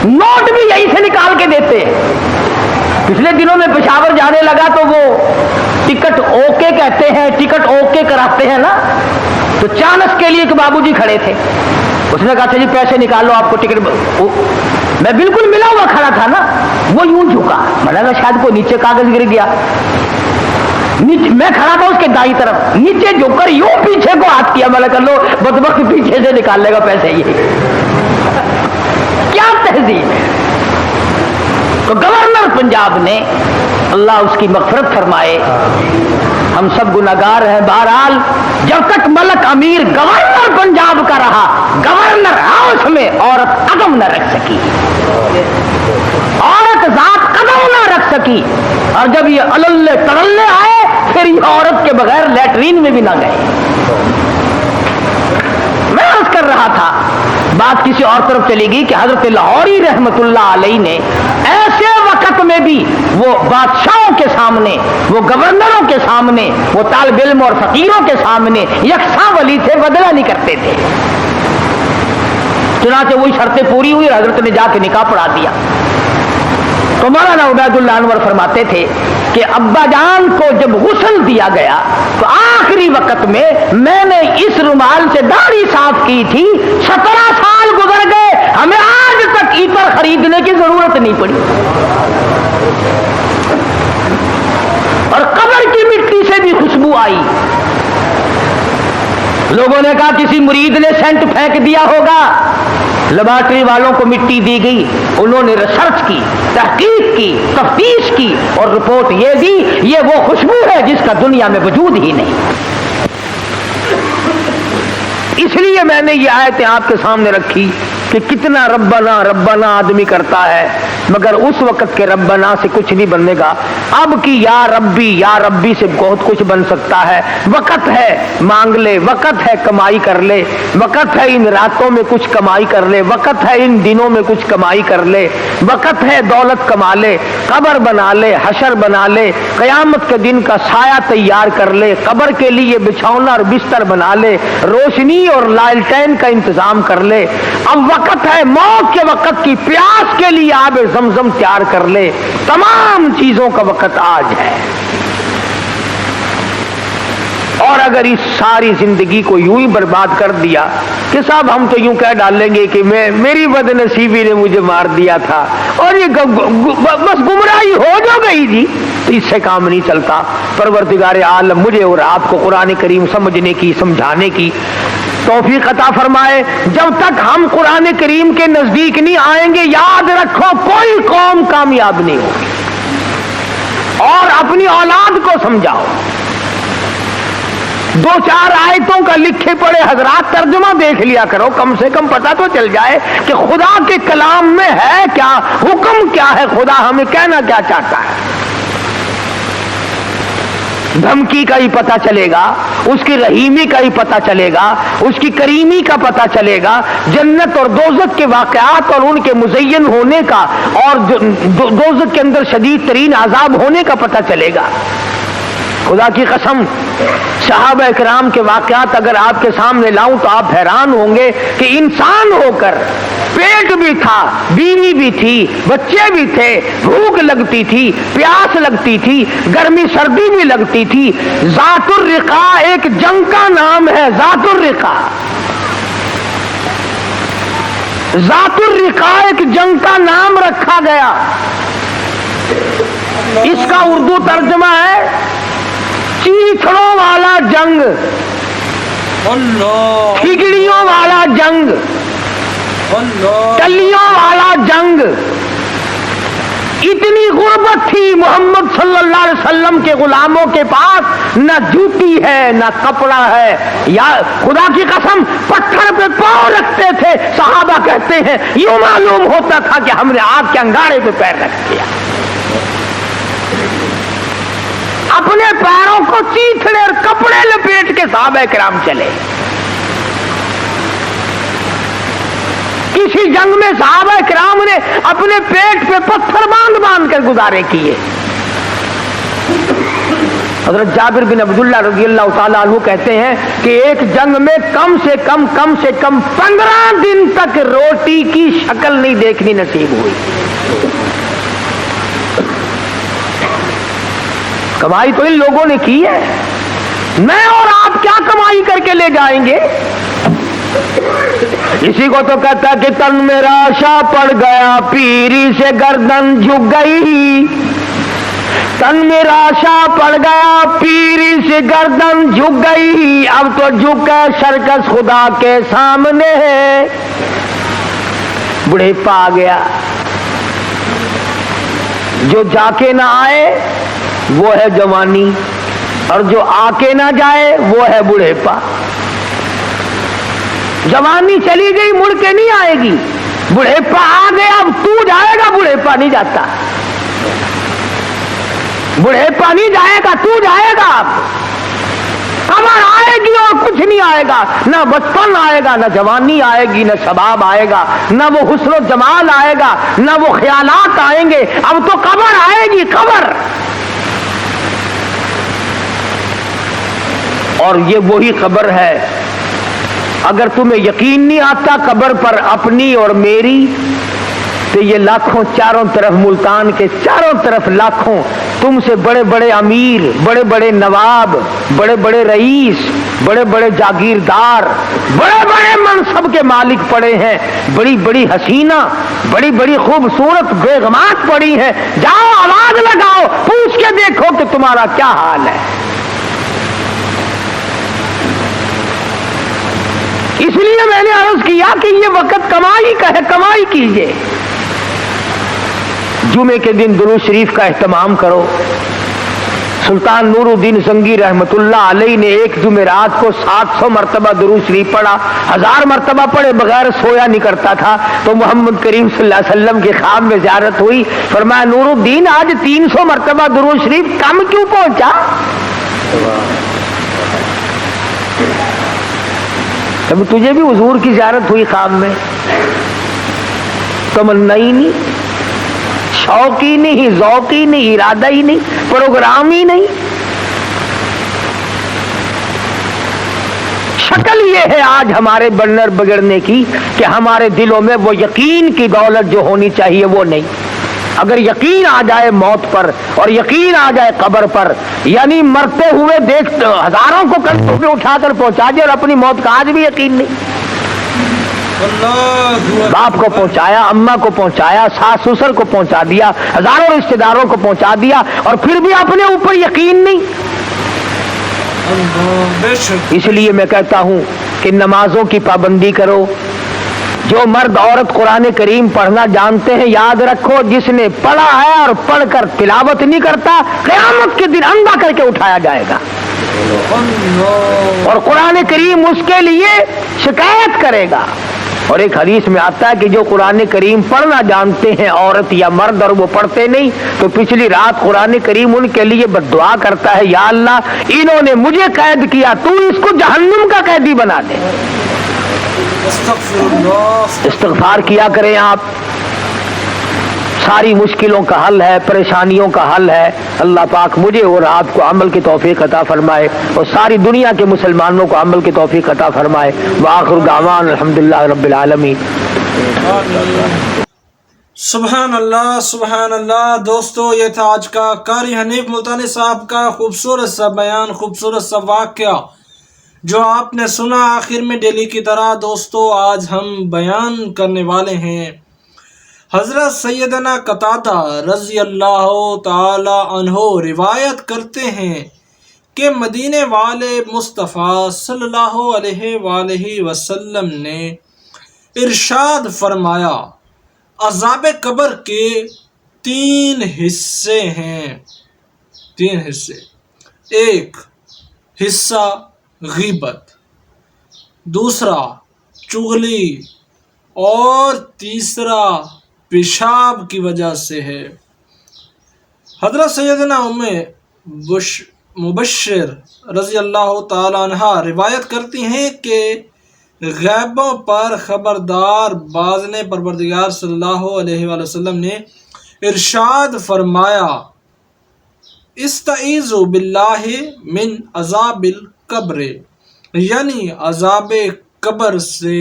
نوٹ بھی یہیں سے نکال کے دیتے. پچھلے دنوں میں پشاور جانے لگا تو وہ ٹکٹ اوکے کہتے ہیں, ٹکٹ اوکے کراتے ہیں نا, تو چانس کے لیے ایک بابو جی کھڑے تھے. اس نے کہا اچھا جی پیسے نکالو آپ کو ٹکٹ. میں بالکل ملا ہوا کھڑا تھا نا, وہ یوں جھکا, میں نے کہا شاید کوئی نیچے کاغذ گر گیا. میں کھڑا تھا اس کے دائیں طرف, نیچے جھک کر یوں پیچھے کو ہاتھ کیا. میں نے کہا لو بدبخت پیچھے سے نکال لے گا پیسے. یہ کیا تہذیب ہے. تو گورنر پنجاب نے, اللہ اس کی مغفرت فرمائے, ہم سب گناہگار ہیں. بہرحال جب تک ملک امیر گورنر پنجاب کا رہا, گورنر ہاؤس میں عورت قدم نہ رکھ سکی, عورت ذات قدم نہ رکھ سکی. اور جب یہ اللے تڑلے آئے پھر یہ عورت کے بغیر لیٹرین میں بھی نہ گئے. میں عرض کر رہا تھا, بات کسی اور طرف چلی گئی کہ حضرت لاہوری رحمت اللہ علیہ نے ایسے وقت میں بھی وہ بادشاہوں کے سامنے, وہ گورنروں کے سامنے, وہ طالب علم اور فقیروں کے سامنے یکساں ولی تھے, بدلہ نہیں کرتے تھے. چنانچہ وہی شرطیں پوری ہوئی, حضرت نے جا کے نکاح پڑھا دیا. تو مولانا عبید اللہ انور فرماتے تھے کہ ابا جان کو جب غسل دیا گیا تو آخری وقت میں نے اس رومال سے داڑھی صاف کی تھی. 17 سال گزر گئے, ہمیں آج تک عطر خریدنے کی ضرورت نہیں پڑی. اور قبر کی مٹی سے بھی خوشبو آئی. لوگوں نے کہا کسی مرید نے سینٹ پھینک دیا ہوگا. لیبارٹری والوں کو مٹی دی گئی, انہوں نے ریسرچ کی, تحقیق کی, تفتیش کی, اور رپورٹ یہ دی یہ وہ خوشبو ہے جس کا دنیا میں وجود ہی نہیں. اس لیے میں نے یہ آیتیں آپ کے سامنے رکھی کہ کتنا ربنا ربنا آدمی کرتا ہے, مگر اس وقت کے ربنا سے کچھ نہیں بنے گا. اب کی یا ربی سے بہت کچھ بن سکتا ہے. وقت ہے مانگ لے, وقت ہے کمائی کر لے, وقت ہے ان راتوں میں کچھ کمائی کر لے, وقت ہے ان دنوں میں کچھ کمائی کر لے, وقت ہے دولت کما لے, قبر بنا لے, حشر بنا لے, قیامت کے دن کا سایہ تیار کر لے, قبر کے لیے بچھونا اور بستر بنا لے, روشنی اور لالٹین کا انتظام کر لے. اب وقت ہے موت کے وقت کی پیاس کے لیے آب زمزم تیار کر لے. تمام چیزوں کا وقت آج ہے. اور اگر اس ساری زندگی کو یوں ہی برباد کر دیا کہ صاحب ہم تو یوں کہہ ڈالیں گے کہ میری بد نصیبی نے مجھے مار دیا تھا, اور یہ بس گمراہی ہو جو گئی جی, تو اس سے کام نہیں چلتا. پروردگار عالم مجھے اور آپ کو قرآن کریم سمجھنے کی, سمجھانے کی توفیق عطا فرمائے. جب تک ہم قرآن کریم کے نزدیک نہیں آئیں گے, یاد رکھو کوئی قوم کامیاب نہیں ہوگی. اور اپنی اولاد کو سمجھاؤ. 2-4 آیتوں کا لکھے پڑے حضرات ترجمہ دیکھ لیا کرو, کم سے کم پتہ تو چل جائے کہ خدا کے کلام میں ہے کیا, حکم کیا ہے, خدا ہمیں کہنا کیا چاہتا ہے. دھمکی کا ہی پتہ چلے گا، اس کی رحیمی کا ہی پتہ چلے گا، اس کی کریمی کا پتہ چلے گا، جنت اور دوزخ کے واقعات اور ان کے مزین ہونے کا اور دوزخ کے اندر شدید ترین عذاب ہونے کا پتہ چلے گا۔ خدا کی قسم صحابہ اکرام کے واقعات اگر آپ کے سامنے لاؤں تو آپ حیران ہوں گے کہ انسان ہو کر پیٹ بھی تھا، بیوی بھی تھی، بچے بھی تھے، بھوک لگتی تھی، پیاس لگتی تھی، گرمی سردی بھی لگتی تھی۔ ذات الرقا ایک جنگ کا نام ہے، ذات الرقا، ذات الرقا ایک جنگ کا نام رکھا گیا۔ اس کا اردو ترجمہ ہے چیتڑوں والا جنگ، کھگڑیوں والا جنگ، ٹلیوں والا جنگ۔ اتنی غربت تھی محمد صلی اللہ علیہ وسلم کے غلاموں کے پاس، نہ جوتی ہے نہ کپڑا ہے، یا خدا کی قسم پتھر پہ پاؤں رکھتے تھے۔ صحابہ کہتے ہیں یوں معلوم ہوتا تھا کہ ہم نے آگ کے انگارے پہ پیر رکھ دیا۔ اپنے پیروں کو چیتڑے اور کپڑے لپیٹ کے صحابہ کرام چلے۔ کسی جنگ میں صحابہ کرام نے اپنے پیٹ پہ پتھر باندھ باندھ کر گزارے کیے۔ حضرت جابر بن عبداللہ رضی اللہ تعالیٰ عنہ کہتے ہیں کہ ایک جنگ میں کم سے کم 15 دن تک روٹی کی شکل نہیں دیکھنی نصیب ہوئی۔ کمائی تو ان لوگوں نے کی ہے، میں اور آپ کیا کمائی کر کے لے جائیں گے؟ اسی کو تو کہتا کہ تن میرا شا پڑ گیا، پیری سے گردن جھک گئی۔ تن میرا شا پڑ گیا، پیری سے گردن جھک گئی، اب تو جھکے سرکس خدا کے سامنے ہے۔ بڑھیپا آ گیا، جو جا کے نہ آئے وہ ہے جوانی، اور جو آ کے نہ جائے وہ ہے بڑھیپا۔ جوانی چلی گئی مڑ کے نہیں آئے گی، بڑھیپا آ گیا اب تو جائے گا، بڑھیپا نہیں جاتا، بڑھیپا نہیں جائے گا، تو جائے گا۔ اب کمر آئے گی اور کچھ نہیں آئے گا، نہ بچپن آئے گا، نہ جوانی آئے گی، نہ شباب آئے گا، نہ وہ حسن و جمال آئے گا، نہ وہ خیالات آئیں گے، اب تو قبر آئے گی، قبر۔ اور یہ وہی قبر ہے، اگر تمہیں یقین نہیں آتا قبر پر اپنی اور میری، تو یہ لاکھوں چاروں طرف ملتان کے چاروں طرف لاکھوں تم سے بڑے بڑے امیر، بڑے بڑے نواب، بڑے بڑے رئیس، بڑے بڑے جاگیردار، بڑے بڑے منصب کے مالک پڑے ہیں، بڑی بڑی حسینہ، بڑی بڑی خوبصورت بیگمات پڑی ہیں۔ جاؤ آواز لگاؤ، پوچھ کے دیکھو کہ تمہارا کیا حال ہے۔ اس لیے میں نے عرض کیا کہ یہ وقت کمائی کا ہے، کمائی کیجئے۔ جمعے کے دن درود شریف کا اہتمام کرو۔ سلطان نور الدین زنگی رحمت اللہ علیہ نے ایک جمعرات کو 700 مرتبہ درود شریف پڑھا، 1000 مرتبہ پڑھے بغیر سویا نہیں کرتا تھا۔ تو محمد کریم صلی اللہ علیہ وسلم کے خواب میں زیارت ہوئی، فرمایا نور الدین آج 300 مرتبہ درود شریف کم کیوں پہنچا؟ اب تجھے بھی حضور کی زیارت ہوئی خواب میں، تمنا ہی نہیں، شوق ہی نہیں، ذوق ہی نہیں، ارادہ ہی نہیں، پروگرام ہی نہیں۔ شکل یہ ہے آج ہمارے بننے بگڑنے کی کہ ہمارے دلوں میں وہ یقین کی دولت جو ہونی چاہیے وہ نہیں۔ اگر یقین آ جائے موت پر اور یقین آ جائے قبر پر، یعنی مرتے ہوئے دیکھ ہزاروں کو کندھوں پہ اٹھا کر پہنچا دیا اور اپنی موت کا آج بھی یقین نہیں۔ باپ کو پہنچایا، اماں کو پہنچایا، ساس سسر کو پہنچا دیا، ہزاروں رشتہ داروں کو پہنچا دیا، اور پھر بھی اپنے اوپر یقین نہیں۔ اس لیے میں کہتا ہوں کہ نمازوں کی پابندی کرو۔ جو مرد عورت قرآن کریم پڑھنا جانتے ہیں، یاد رکھو جس نے پڑھا ہے اور پڑھ کر تلاوت نہیں کرتا، قیامت کے دن اندھا کر کے اٹھایا جائے گا، اور قرآن کریم اس کے لیے شکایت کرے گا۔ اور ایک حدیث میں آتا ہے کہ جو قرآن کریم پڑھنا جانتے ہیں عورت یا مرد اور وہ پڑھتے نہیں، تو پچھلی رات قرآن کریم ان کے لیے بد دعا کرتا ہے، یا اللہ انہوں نے مجھے قید کیا، تو اس کو جہنم کا قیدی بنا دے۔ استغفار کیا کریں آپ، ساری مشکلوں کا حل ہے، پریشانیوں کا حل ہے۔ اللہ پاک مجھے اور آپ کو عمل کی توفیق عطا فرمائے اور ساری دنیا کے مسلمانوں کو عمل کی توفیق عطا فرمائے۔ وآخر دعوان الحمدللہ رب العالمین۔ سبحان اللہ سبحان اللہ۔ دوستو یہ تھا آج کا قاری حنیف ملتانی صاحب کا خوبصورت سا بیان، خوبصورت سا واقعہ جو آپ نے سنا آخر میں ڈیلی کی طرح۔ دوستو آج ہم بیان کرنے والے ہیں حضرت سیدنا قتادہ رضی اللہ تعالی عنہ روایت کرتے ہیں کہ مدینے والے مصطفیٰ صلی اللہ علیہ وآلہ وسلم نے ارشاد فرمایا، عذاب قبر کے 3 حصے ہیں، 3 حصے۔ ایک حصہ غیبت، دوسرا چغلی اور تیسرا پیشاب کی وجہ سے ہے۔ حضرت سیدنا مبشر رضی اللہ تعالی عنہ روایت کرتی ہیں کہ غیبوں پر خبردار باز نے پروردگار صلی اللہ علیہ وآلہ وسلم نے ارشاد فرمایا، استعیذوا باللہ من عذاب القبر، یعنی عذاب قبر سے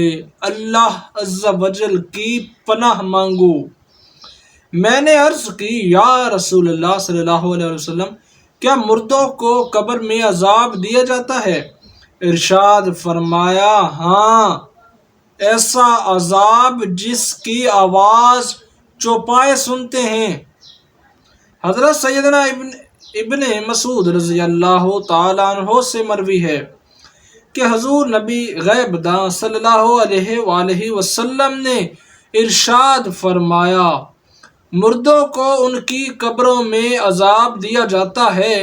اللہ عز و جل کی پناہ مانگو۔ میں نے عرض کی، یا رسول اللہ صلی اللہ علیہ وسلم، کیا مردوں کو قبر میں عذاب دیا جاتا ہے؟ ارشاد فرمایا، ہاں، ایسا عذاب جس کی آواز چوپائے سنتے ہیں۔ حضرت سیدنا ابن مسعود رضی اللہ تعالیٰ عنہ سے مروی ہے کہ حضور نبی غیب داں صلی اللہ علیہ وآلہ وسلم نے ارشاد فرمایا، مردوں کو ان کی قبروں میں عذاب دیا جاتا ہے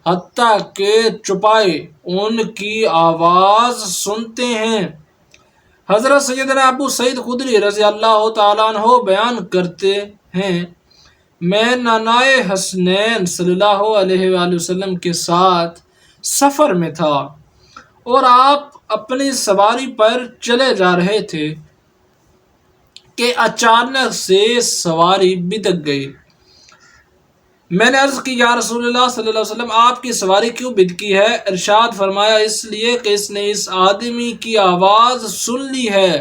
حتیٰ کہ چوپائے ان کی آواز سنتے ہیں۔ حضرت سیدنا ابو سعید خدری رضی اللہ تعالیٰ عنہ بیان کرتے ہیں، میں نانائے حسنین صلی اللہ علیہ وآلہ وسلم کے ساتھ سفر میں تھا اور آپ اپنی سواری پر چلے جا رہے تھے کہ اچانک سے سواری بدک گئی۔ میں نے عرض کی، یا رسول اللہ صلی اللہ علیہ وسلم، آپ کی سواری کیوں بدکی ہے؟ ارشاد فرمایا، اس لیے کہ اس نے اس آدمی کی آواز سن لی ہے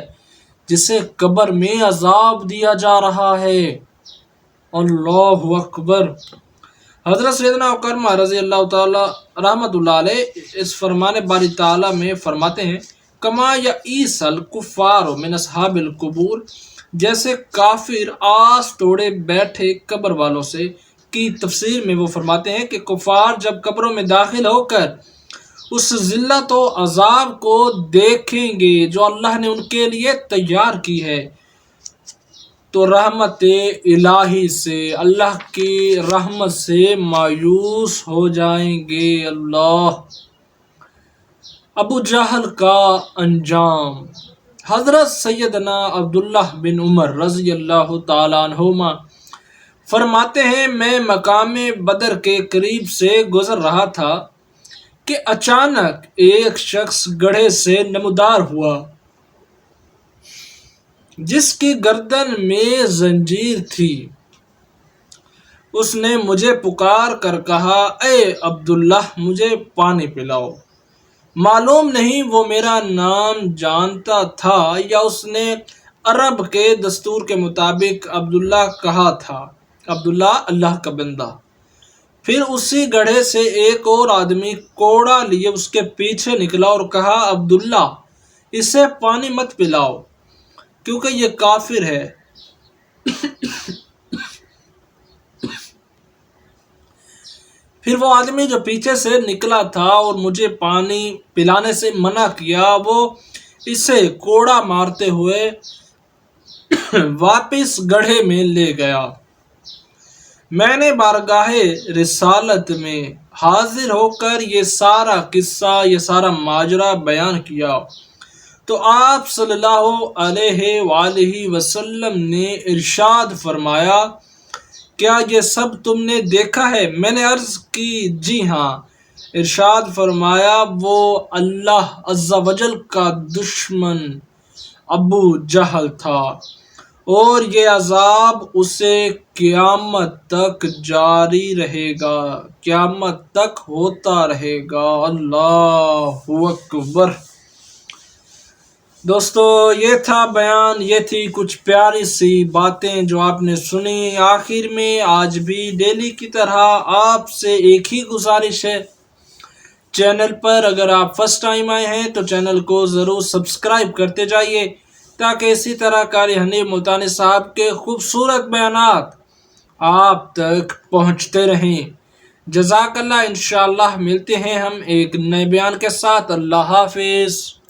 جسے قبر میں عذاب دیا جا رہا ہے۔ اللہ اکبر۔ حضرت سیدنا اکرمہ رضی اللہ تعالی رحمۃ اللہ علیہ اس فرمان باری تعالیٰ میں فرماتے ہیں، کما یئیس الکفار من اصحاب القبور، جیسے کافر آس توڑے بیٹھے قبر والوں سے۔ کی تفسیر میں وہ فرماتے ہیں کہ کفار جب قبروں میں داخل ہو کر اس ذلت و عذاب کو دیکھیں گے جو اللہ نے ان کے لیے تیار کی ہے تو رحمت الہی سے، اللہ کی رحمت سے مایوس ہو جائیں گے۔ اللہ۔ ابو جہل کا انجام۔ حضرت سیدنا عبداللہ بن عمر رضی اللہ تعالیٰ عنہما فرماتے ہیں، میں مقام بدر کے قریب سے گزر رہا تھا کہ اچانک ایک شخص گڑھے سے نمودار ہوا جس کی گردن میں زنجیر تھی۔ اس نے مجھے پکار کر کہا، اے عبداللہ، مجھے پانی پلاؤ۔ معلوم نہیں وہ میرا نام جانتا تھا یا اس نے عرب کے دستور کے مطابق عبداللہ کہا تھا، عبداللہ اللہ کا بندہ۔ پھر اسی گڑھے سے ایک اور آدمی کوڑا لیے اس کے پیچھے نکلا اور کہا، عبداللہ، اسے پانی مت پلاؤ کیونکہ یہ کافر ہے۔ پھر وہ آدمی جو پیچھے سے نکلا تھا اور مجھے پانی پلانے سے منع کیا، وہ اسے کوڑا مارتے ہوئے واپس گڑھے میں لے گیا۔ میں نے بارگاہ رسالت میں حاضر ہو کر یہ سارا قصہ، یہ سارا ماجرا بیان کیا تو آپ صلی اللہ علیہ وآلہ وسلم نے ارشاد فرمایا، کیا یہ سب تم نے دیکھا ہے؟ میں نے عرض کی جی ہاں۔ ارشاد فرمایا، وہ اللہ عز و جل کا دشمن ابو جہل تھا، اور یہ عذاب اسے قیامت تک جاری رہے گا، قیامت تک ہوتا رہے گا۔ اللہ اکبر۔ دوستو یہ تھا بیان، یہ تھی کچھ پیاری سی باتیں جو آپ نے سنی۔ آخر میں آج بھی ڈیلی کی طرح آپ سے ایک ہی گزارش ہے، چینل پر اگر آپ فرسٹ ٹائم آئے ہیں تو چینل کو ضرور سبسکرائب کرتے جائیے، تاکہ اسی طرح قاری حنیف ملتانی صاحب کے خوبصورت بیانات آپ تک پہنچتے رہیں۔ جزاک اللہ۔ انشاءاللہ ملتے ہیں ہم ایک نئے بیان کے ساتھ۔ اللہ حافظ۔